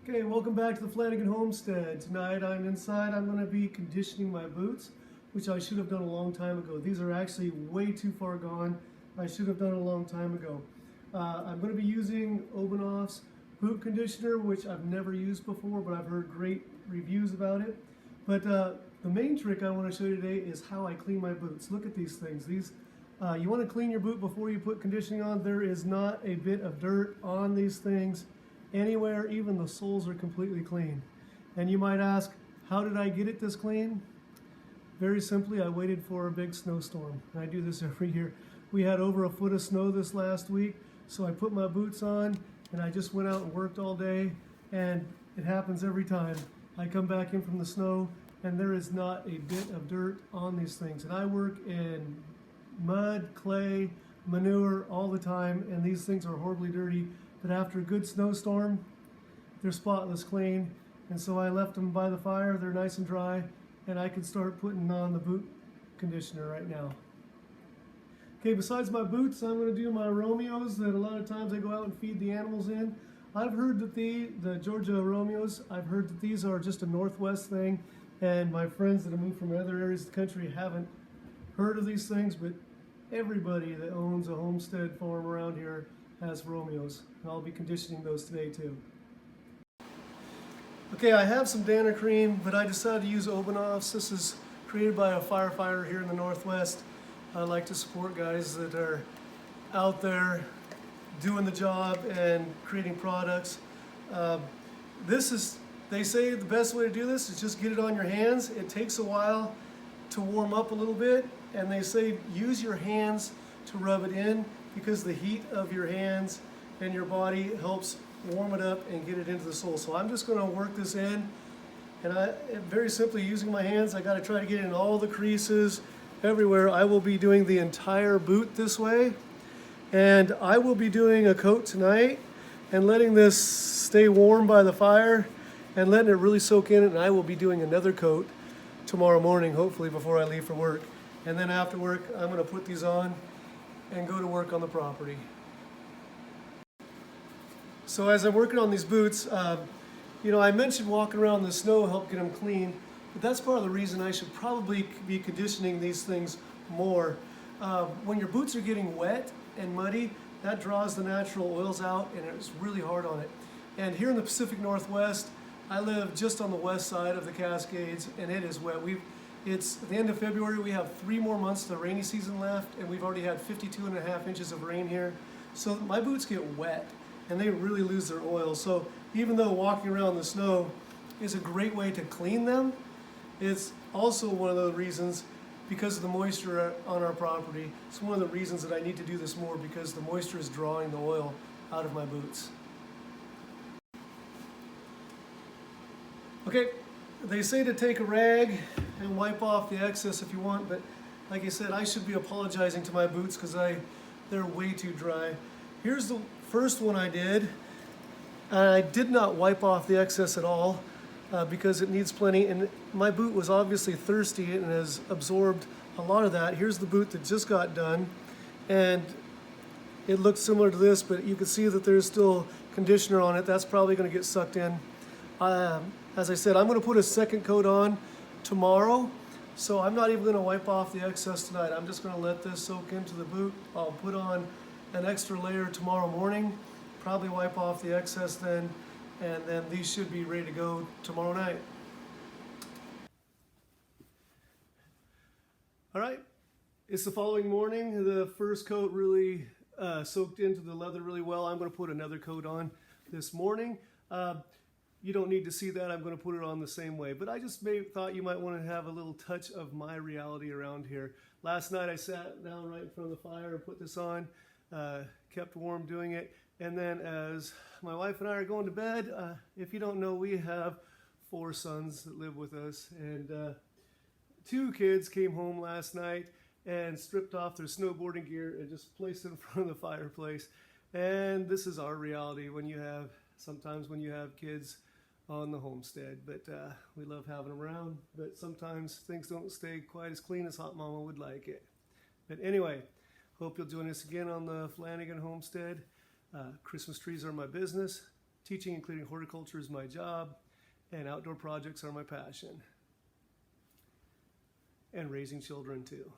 Okay, welcome back to the Flanagan Homestead. Tonight I'm inside. I'm going to be conditioning my boots, which I should have done a long time ago. These are actually way too far gone. I should have done it a long time ago. I'm going to be using Obenauf's boot conditioner, which I've never used before, but I've heard great reviews about it. But the main trick I want to show you today is how I clean my boots. Look at these things. You want to clean your boot before you put conditioning on. There is not a bit of dirt on these things anywhere. Even the soles are completely clean. And you might ask, how did I get it this clean? Very simply, I waited for a big snowstorm. I do this every year. We had over a foot of snow this last week, so I put my boots on and I just went out and worked all day, and it happens every time. I come back in from the snow and there is not a bit of dirt on these things. And I work in mud, clay, manure all the time, and these things are horribly dirty. But after a good snowstorm, they're spotless clean. And so I left them by the fire. They're nice and dry, and I can start putting on the boot conditioner right now. Okay, besides my boots, I'm going to do my Romeos that a lot of times I go out and feed the animals in. I've heard that the Georgia Romeos, I've heard that these are just a Northwest thing, and my friends that have moved from other areas of the country haven't heard of these things, but everybody that owns a homestead farm around here has Romeos, and I'll be conditioning those today too. Okay, I have some Dana cream, but I decided to use Obenauf's. This is created by a firefighter here in the Northwest. I like to support guys that are out there doing the job and creating products. They say the best way to do this is just get it on your hands. It takes a while to warm up a little bit, and they say use your hands to rub it in, because the heat of your hands and your body helps warm it up and get it into the sole. So I'm just going to work this in, and very simply using my hands, I got to try to get it in all the creases, everywhere. I will be doing the entire boot this way, and I will be doing a coat tonight and letting this stay warm by the fire and letting it really soak in, and I will be doing another coat tomorrow morning, hopefully before I leave for work. And then after work, I'm going to put these on and go to work on the property. So as I'm working on these boots, I mentioned walking around in the snow help get them clean, but that's part of the reason I should probably be conditioning these things more. When your boots are getting wet and muddy, that draws the natural oils out, and it's really hard on it. And here in the Pacific Northwest, I live just on the west side of the Cascades, and it is wet. It's at the end of February. We have 3 more months of the rainy season left, and we've already had 52.5 inches of rain here. So my boots get wet, and they really lose their oil. So even though walking around the snow is a great way to clean them, it's also one of the reasons, because of the moisture on our property, it's one of the reasons that I need to do this more, because the moisture is drawing the oil out of my boots. Okay. They say to take a rag and wipe off the excess if you want, but like I said, I should be apologizing to my boots because they're way too dry. Here's the first one I did. I did not wipe off the excess at all because it needs plenty, and my boot was obviously thirsty and has absorbed a lot of that. Here's the boot that just got done, and it looks similar to this, but you can see that there's still conditioner on it. That's probably going to get sucked in. As I said, I'm going to put a second coat on tomorrow, so I'm not even going to wipe off the excess tonight. I'm just going to let this soak into the boot. I'll put on an extra layer tomorrow morning, probably wipe off the excess then, and then these should be ready to go tomorrow night. All right, it's the following morning. The first coat really soaked into the leather really well. I'm going to put another coat on this morning. You don't need to see that. I'm going to put it on the same way. But I just thought you might want to have a little touch of my reality around here. Last night I sat down right in front of the fire and put this on, kept warm doing it. And then as my wife and I are going to bed, if you don't know, we have 4 sons that live with us. And 2 kids came home last night and stripped off their snowboarding gear and just placed it in front of the fireplace. And this is our reality sometimes when you have kids on the homestead, but we love having them around, but sometimes things don't stay quite as clean as Hot Mama would like it. But anyway, hope you'll join us again on the Flanagan Homestead. Christmas trees are my business. Teaching, including horticulture, is my job, and outdoor projects are my passion. And raising children too.